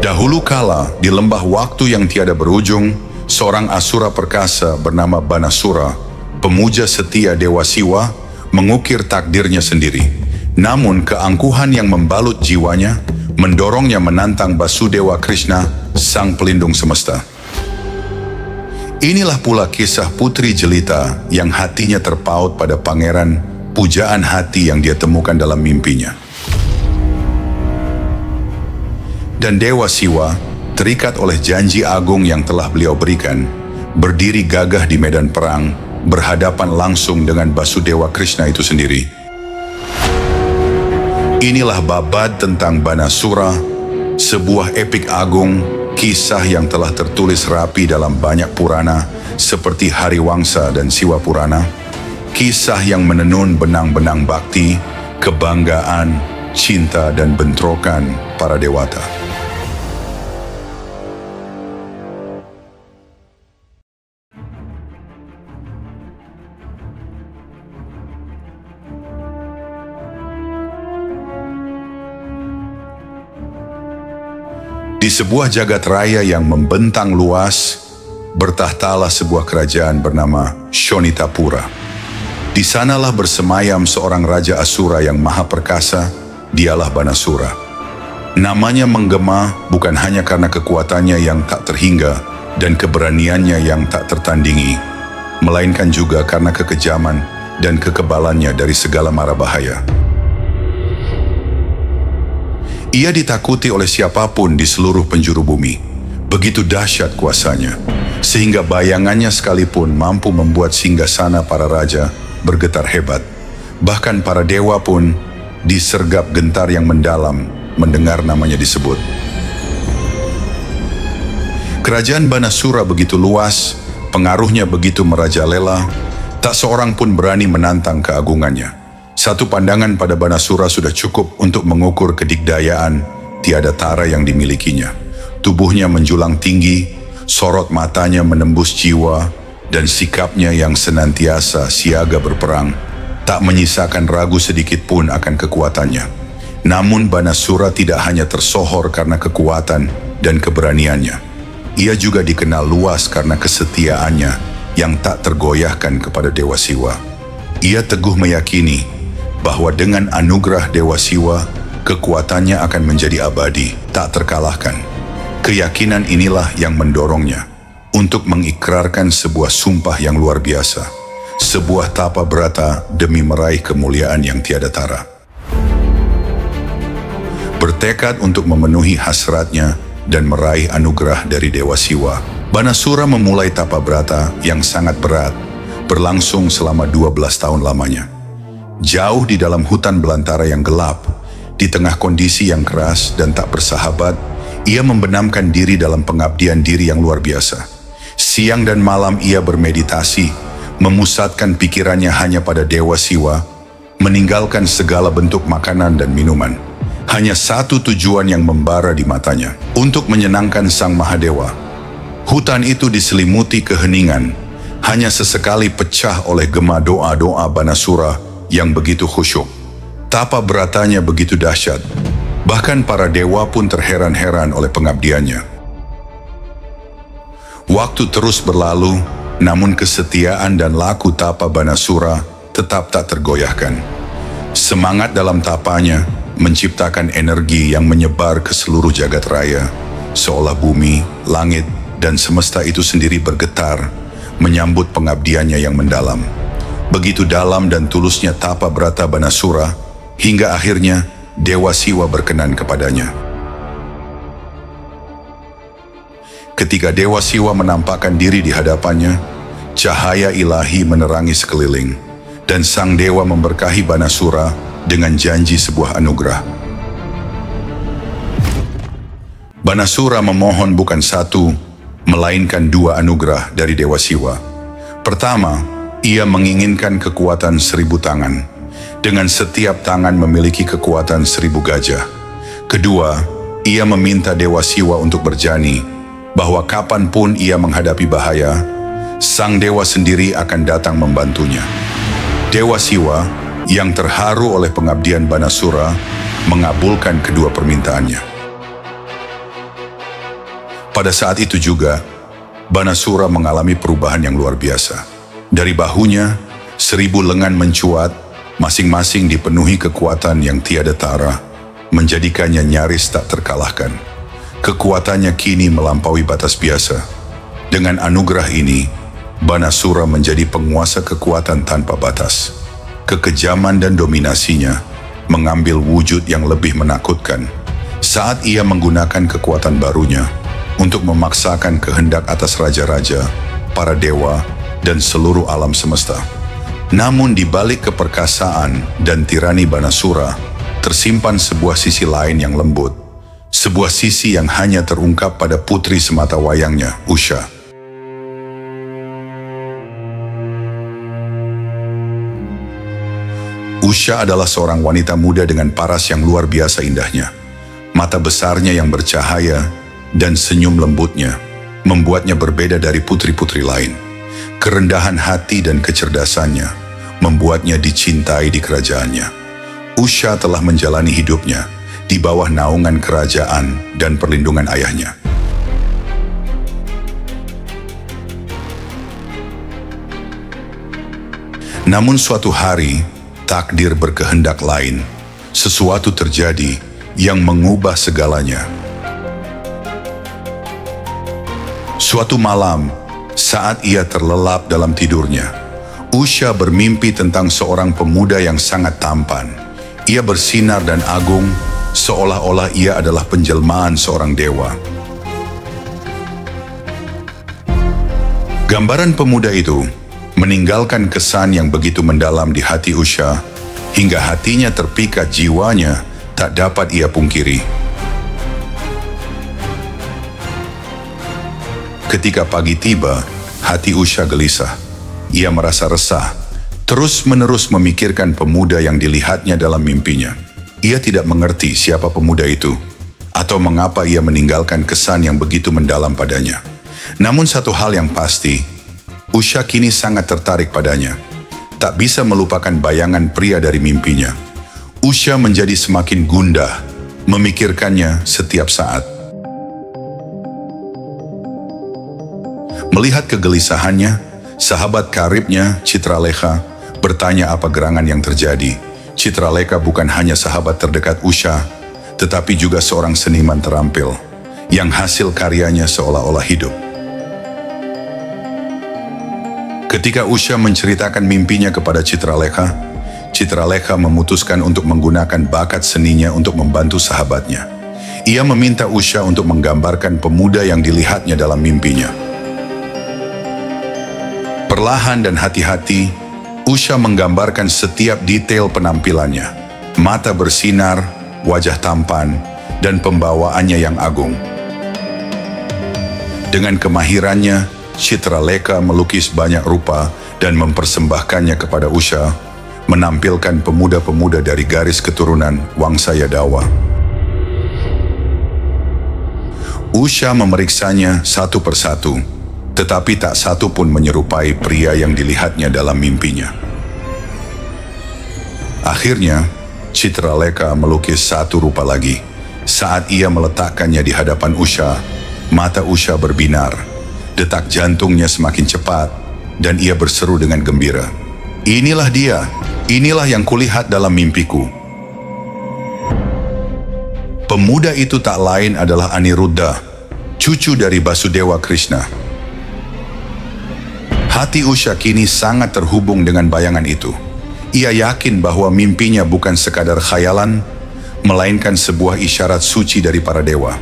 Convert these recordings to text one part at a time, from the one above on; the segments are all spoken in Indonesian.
Dahulu kala, di lembah waktu yang tiada berujung, seorang asura perkasa bernama Banasura, pemuja setia Dewa Siwa, mengukir takdirnya sendiri. Namun keangkuhan yang membalut jiwanya, mendorongnya menantang Basudewa Krishna, sang pelindung semesta. Inilah pula kisah putri jelita yang hatinya terpaut pada pangeran, pujaan hati yang dia temukan dalam mimpinya. Dan Dewa Siwa, terikat oleh janji agung yang telah beliau berikan, berdiri gagah di medan perang, berhadapan langsung dengan Basudewa Krishna itu sendiri. Inilah babad tentang Banasura, sebuah epik agung, kisah yang telah tertulis rapi dalam banyak purana seperti Hariwangsa dan Siwa Purana, kisah yang menenun benang-benang bakti, kebanggaan, cinta dan bentrokan para dewata. Di sebuah jagat raya yang membentang luas, bertahtalah sebuah kerajaan bernama Shonitapura. Di sanalah bersemayam seorang raja Asura yang maha perkasa, dialah Banasura. Namanya menggema bukan hanya karena kekuatannya yang tak terhingga dan keberaniannya yang tak tertandingi, melainkan juga karena kekejaman dan kekebalannya dari segala mara bahaya. Ia ditakuti oleh siapapun di seluruh penjuru bumi. Begitu dahsyat kuasanya, sehingga bayangannya sekalipun mampu membuat singgasana para raja bergetar hebat. Bahkan para dewa pun disergap gentar yang mendalam mendengar namanya disebut. Kerajaan Banasura begitu luas, pengaruhnya begitu merajalela, tak seorang pun berani menantang keagungannya. Satu pandangan pada Banasura sudah cukup untuk mengukur kedikdayaan tiada tara yang dimilikinya. Tubuhnya menjulang tinggi, sorot matanya menembus jiwa, dan sikapnya yang senantiasa siaga berperang, tak menyisakan ragu sedikit pun akan kekuatannya. Namun Banasura tidak hanya tersohor karena kekuatan dan keberaniannya. Ia juga dikenal luas karena kesetiaannya yang tak tergoyahkan kepada Dewa Siwa. Ia teguh meyakini bahwa dengan anugerah Dewa Siwa, kekuatannya akan menjadi abadi, tak terkalahkan. Keyakinan inilah yang mendorongnya untuk mengikrarkan sebuah sumpah yang luar biasa, sebuah tapa brata demi meraih kemuliaan yang tiada tara. Bertekad untuk memenuhi hasratnya dan meraih anugerah dari Dewa Siwa, Banasura memulai tapa brata yang sangat berat, berlangsung selama 12 tahun lamanya. Jauh di dalam hutan belantara yang gelap, di tengah kondisi yang keras dan tak bersahabat, ia membenamkan diri dalam pengabdian diri yang luar biasa. Siang dan malam ia bermeditasi, memusatkan pikirannya hanya pada Dewa Siwa, meninggalkan segala bentuk makanan dan minuman. Hanya satu tujuan yang membara di matanya, untuk menyenangkan Sang Mahadewa. Hutan itu diselimuti keheningan, hanya sesekali pecah oleh gema doa-doa Banasura yang begitu khusyuk. Tapa beratanya begitu dahsyat, bahkan para dewa pun terheran-heran oleh pengabdiannya. Waktu terus berlalu, namun kesetiaan dan laku tapa Banasura tetap tak tergoyahkan. Semangat dalam tapanya menciptakan energi yang menyebar ke seluruh jagat raya, seolah bumi, langit, dan semesta itu sendiri bergetar, menyambut pengabdiannya yang mendalam. Begitu dalam dan tulusnya tapa brata Banasura, hingga akhirnya Dewa Siwa berkenan kepadanya. Ketika Dewa Siwa menampakkan diri di hadapannya, cahaya ilahi menerangi sekeliling, dan sang dewa memberkahi Banasura dengan janji sebuah anugerah. Banasura memohon bukan satu, melainkan dua anugerah dari Dewa Siwa. Pertama, ia menginginkan kekuatan 1000 tangan, dengan setiap tangan memiliki kekuatan 1000 gajah. Kedua, Ia meminta Dewa Siwa untuk berjanji bahwa kapanpun ia menghadapi bahaya, sang dewa sendiri akan datang membantunya. Dewa Siwa yang terharu oleh pengabdian Banasura mengabulkan kedua permintaannya. Pada saat itu juga, Banasura mengalami perubahan yang luar biasa. Dari bahunya, 1000 lengan mencuat, masing-masing dipenuhi kekuatan yang tiada tara, menjadikannya nyaris tak terkalahkan. Kekuatannya kini melampaui batas biasa. Dengan anugerah ini, Banasura menjadi penguasa kekuatan tanpa batas. Kekejaman dan dominasinya mengambil wujud yang lebih menakutkan saat ia menggunakan kekuatan barunya untuk memaksakan kehendak atas raja-raja, para dewa, dan seluruh alam semesta. Namun di balik keperkasaan dan tirani Banasura, tersimpan sebuah sisi lain yang lembut, sebuah sisi yang hanya terungkap pada putri sematawayangnya, Usha. Usha adalah seorang wanita muda dengan paras yang luar biasa indahnya. Mata besarnya yang bercahaya dan senyum lembutnya membuatnya berbeda dari putri-putri lain. Kerendahan hati dan kecerdasannya membuatnya dicintai di kerajaannya. Usha telah menjalani hidupnya di bawah naungan kerajaan dan perlindungan ayahnya. Namun suatu hari, takdir berkehendak lain. Sesuatu terjadi yang mengubah segalanya. Suatu malam, saat ia terlelap dalam tidurnya, Usha bermimpi tentang seorang pemuda yang sangat tampan. Ia bersinar dan agung, seolah-olah ia adalah penjelmaan seorang dewa. Gambaran pemuda itu meninggalkan kesan yang begitu mendalam di hati Usha, hingga hatinya terpikat, jiwanya tak dapat ia pungkiri. Ketika pagi tiba, hati Usha gelisah. Ia merasa resah, terus-menerus memikirkan pemuda yang dilihatnya dalam mimpinya. Ia tidak mengerti siapa pemuda itu, atau mengapa ia meninggalkan kesan yang begitu mendalam padanya. Namun satu hal yang pasti, Usha kini sangat tertarik padanya. Tak bisa melupakan bayangan pria dari mimpinya. Usha menjadi semakin gundah, memikirkannya setiap saat. Melihat kegelisahannya, sahabat karibnya, Citralekha, bertanya apa gerangan yang terjadi. Citralekha bukan hanya sahabat terdekat Usha, tetapi juga seorang seniman terampil, yang hasil karyanya seolah-olah hidup. Ketika Usha menceritakan mimpinya kepada Citralekha, Citralekha memutuskan untuk menggunakan bakat seninya untuk membantu sahabatnya. Ia meminta Usha untuk menggambarkan pemuda yang dilihatnya dalam mimpinya. Perlahan dan hati-hati, Usha menggambarkan setiap detail penampilannya. Mata bersinar, wajah tampan, dan pembawaannya yang agung. Dengan kemahirannya, Citralekha melukis banyak rupa dan mempersembahkannya kepada Usha, menampilkan pemuda-pemuda dari garis keturunan Wangsa Yadawa. Usha memeriksanya satu persatu, tetapi tak satu pun menyerupai pria yang dilihatnya dalam mimpinya. Akhirnya, Citralekha melukis satu rupa lagi. Saat ia meletakkannya di hadapan Usha, mata Usha berbinar, detak jantungnya semakin cepat, dan ia berseru dengan gembira. "Inilah dia, inilah yang kulihat dalam mimpiku." Pemuda itu tak lain adalah Aniruddha, cucu dari Basudewa Krishna. Hati Usha kini sangat terhubung dengan bayangan itu. Ia yakin bahwa mimpinya bukan sekadar khayalan, melainkan sebuah isyarat suci dari para dewa.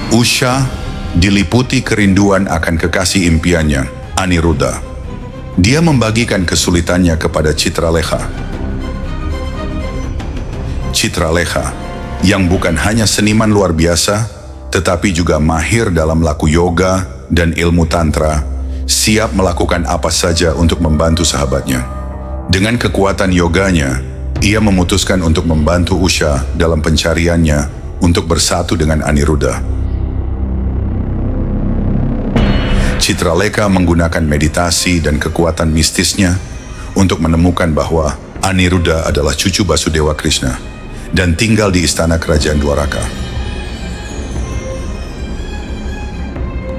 Usha diliputi kerinduan akan kekasih impiannya, Aniruddha. Dia membagikan kesulitannya kepada Citralekha. Citralekha, yang bukan hanya seniman luar biasa, tetapi juga mahir dalam laku yoga dan ilmu tantra, siap melakukan apa saja untuk membantu sahabatnya. Dengan kekuatan yoganya, ia memutuskan untuk membantu Usha dalam pencariannya untuk bersatu dengan Aniruddha. Citralekha menggunakan meditasi dan kekuatan mistisnya untuk menemukan bahwa Aniruddha adalah cucu Basudewa Krishna dan tinggal di istana kerajaan Dwaraka.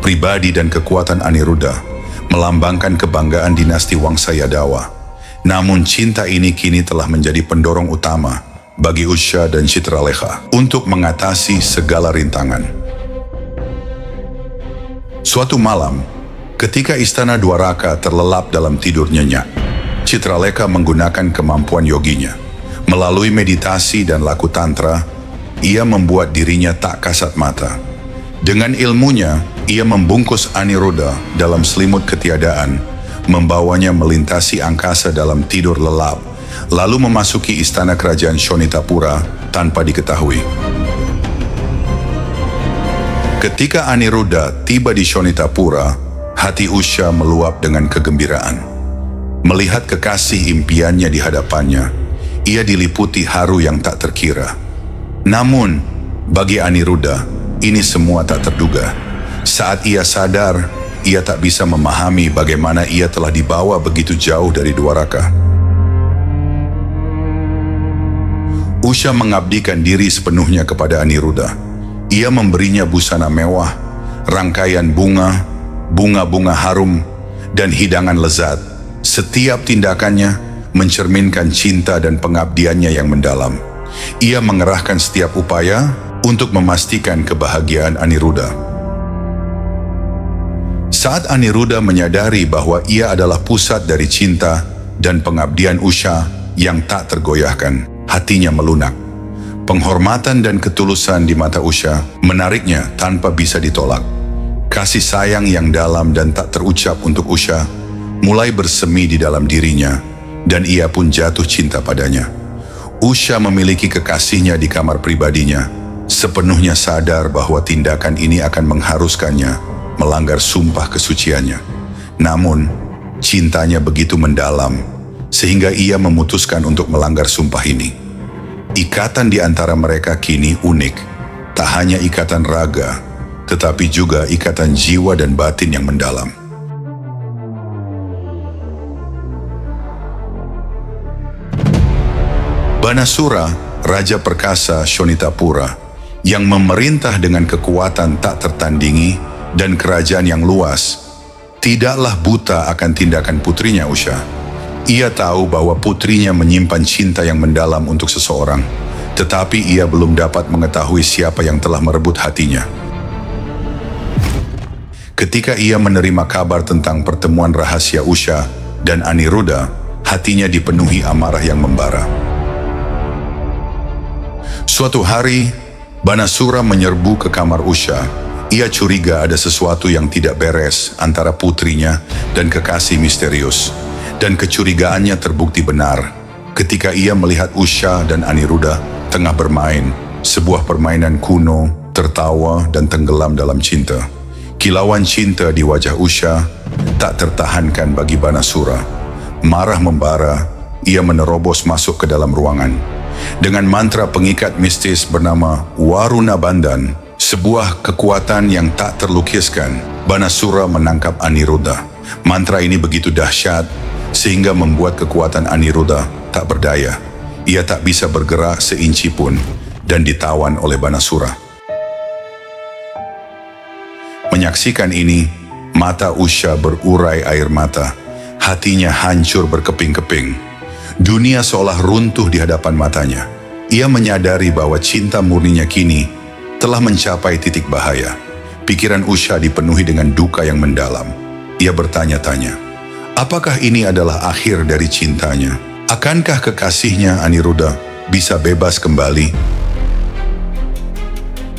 Pribadi dan kekuatan Aniruddha melambangkan kebanggaan dinasti Wangsa Yadawa. Namun cinta ini kini telah menjadi pendorong utama bagi Usha dan Citralekha untuk mengatasi segala rintangan. Suatu malam, ketika istana Dwaraka terlelap dalam tidur nyenyak, Citralekha menggunakan kemampuan yoginya. Melalui meditasi dan laku tantra, ia membuat dirinya tak kasat mata. Dengan ilmunya, ia membungkus Aniruddha dalam selimut ketiadaan, membawanya melintasi angkasa dalam tidur lelap, lalu memasuki istana kerajaan Shonitapura tanpa diketahui. Ketika Aniruddha tiba di Shonitapura, hati Usha meluap dengan kegembiraan. Melihat kekasih impiannya di hadapannya, ia diliputi haru yang tak terkira. Namun, bagi Aniruddha, ini semua tak terduga. Saat ia sadar, ia tak bisa memahami bagaimana ia telah dibawa begitu jauh dari Dwaraka. Usha mengabdikan diri sepenuhnya kepada Aniruddha. Ia memberinya busana mewah, rangkaian bunga-bunga harum, dan hidangan lezat. Setiap tindakannya mencerminkan cinta dan pengabdiannya yang mendalam. Ia mengerahkan setiap upaya untuk memastikan kebahagiaan Aniruddha. Saat Aniruddha menyadari bahwa ia adalah pusat dari cinta dan pengabdian Usha yang tak tergoyahkan, hatinya melunak. Penghormatan dan ketulusan di mata Usha menariknya tanpa bisa ditolak. Kasih sayang yang dalam dan tak terucap untuk Usha mulai bersemi di dalam dirinya, dan ia pun jatuh cinta padanya. Usha memiliki kekasihnya di kamar pribadinya, sepenuhnya sadar bahwa tindakan ini akan mengharuskannya melanggar sumpah kesuciannya. Namun, cintanya begitu mendalam, sehingga ia memutuskan untuk melanggar sumpah ini. Ikatan di antara mereka kini unik, tak hanya ikatan raga, tetapi juga ikatan jiwa dan batin yang mendalam. Banasura, Raja Perkasa Shonitapura, yang memerintah dengan kekuatan tak tertandingi dan kerajaan yang luas, tidaklah buta akan tindakan putrinya Usha. Ia tahu bahwa putrinya menyimpan cinta yang mendalam untuk seseorang, tetapi ia belum dapat mengetahui siapa yang telah merebut hatinya. Ketika ia menerima kabar tentang pertemuan rahasia Usha dan Aniruddha, hatinya dipenuhi amarah yang membara. Suatu hari, Banasura menyerbu ke kamar Usha. Ia curiga ada sesuatu yang tidak beres antara putrinya dan kekasih misterius. Dan kecurigaannya terbukti benar ketika ia melihat Usha dan Aniruddha tengah bermain sebuah permainan kuno, tertawa dan tenggelam dalam cinta. Kilauan cinta di wajah Usha tak tertahankan bagi Banasura. Marah membara, ia menerobos masuk ke dalam ruangan. Dengan mantra pengikat mistis bernama Waruna Bandhan, sebuah kekuatan yang tak terlukiskan, Banasura menangkap Aniruddha. Mantra ini begitu dahsyat sehingga membuat kekuatan Aniruddha tak berdaya. Ia tak bisa bergerak seinci pun dan ditawan oleh Banasura. Menyaksikan ini, mata Usha berurai air mata. Hatinya hancur berkeping-keping. Dunia seolah runtuh di hadapan matanya. Ia menyadari bahwa cinta murninya kini telah mencapai titik bahaya. Pikiran Usha dipenuhi dengan duka yang mendalam. Ia bertanya-tanya, apakah ini adalah akhir dari cintanya? Akankah kekasihnya Aniruddha bisa bebas kembali?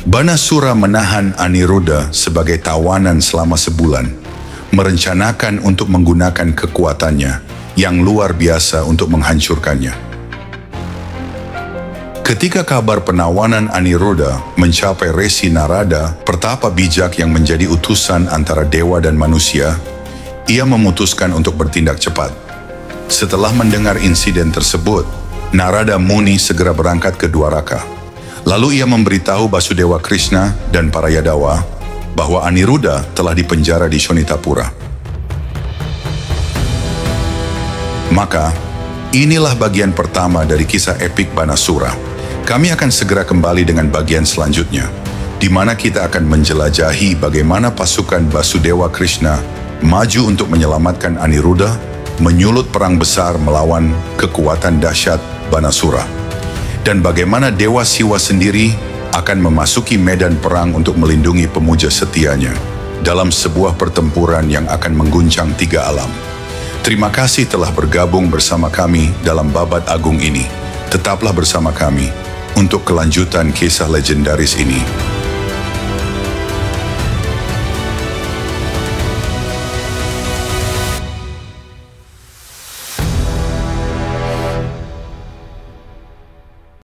Banasura menahan Aniruddha sebagai tawanan selama sebulan, merencanakan untuk menggunakan kekuatannya yang luar biasa untuk menghancurkannya. Ketika kabar penawanan Aniruddha mencapai Resi Narada, pertapa bijak yang menjadi utusan antara dewa dan manusia, ia memutuskan untuk bertindak cepat. Setelah mendengar insiden tersebut, Narada Muni segera berangkat ke Dwaraka. Lalu ia memberitahu Basudewa Krishna dan para Yadawa bahwa Aniruddha telah dipenjara di Shonitapura. Maka, inilah bagian pertama dari kisah epik Banasura. Kami akan segera kembali dengan bagian selanjutnya, di mana kita akan menjelajahi bagaimana pasukan Basudewa Krishna maju untuk menyelamatkan Aniruddha, menyulut perang besar melawan kekuatan dahsyat Banasura. Dan bagaimana Dewa Siwa sendiri akan memasuki medan perang untuk melindungi pemuja setianya dalam sebuah pertempuran yang akan mengguncang 3 alam. Terima kasih telah bergabung bersama kami dalam Babat Agung ini. Tetaplah bersama kami untuk kelanjutan kisah legendaris ini.